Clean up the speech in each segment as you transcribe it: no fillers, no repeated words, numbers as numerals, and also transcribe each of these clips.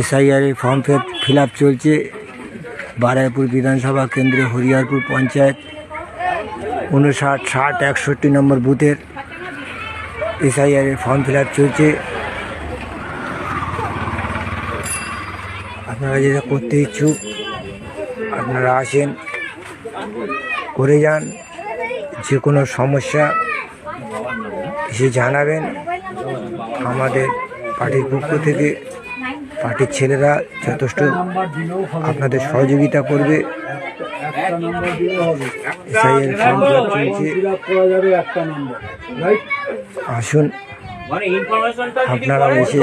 SIR এর form fill up চলছে। বারাইপুর বিধানসভা কেন্দ্রে হরিহরপুর পঞ্চায়েত 59, 60, 61 নম্বর বুথের SIR এর ফর্ম ফিল আপ চলছে। আপনারা যেটা করতে ইচ্ছুক আপনারা আসেন, করে যান। যে কোনো সমস্যা এসে জানাবেন। আমাদের পার্টির পক্ষ থেকে পার্টির ছেলেরা যথেষ্ট আপনাদের সহযোগিতা করবে। আসুন, আপনারা এসে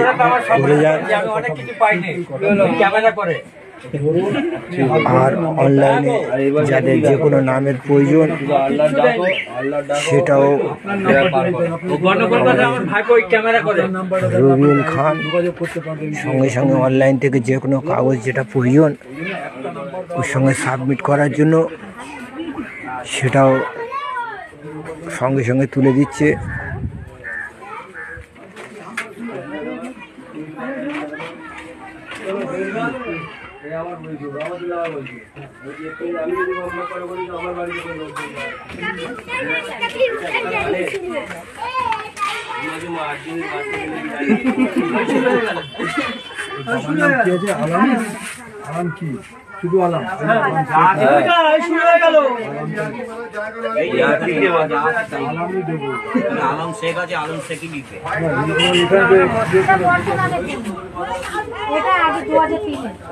করে যান। আর অনলাইনে যাদের যে কোনো নামের প্রয়োজন সেটাও রবিউল খান সঙ্গে সঙ্গে অনলাইন থেকে যে কোনো কাগজ যেটা প্রয়োজন ওর সঙ্গে সাবমিট করার জন্য সেটাও সঙ্গে সঙ্গে তুলে দিচ্ছে। আলাম কি শুধু আলাম আলম শেখ আছে, আলম শেখই দিতে।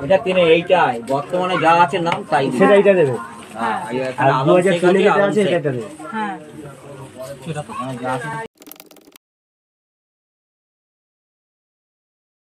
এটা তিনে এইটাই বর্তমানে যা আছে নাম তাই সেটা এইটা দেবে। আর 2000 চলে যেতে আছে এটা দেবে। হ্যাঁ।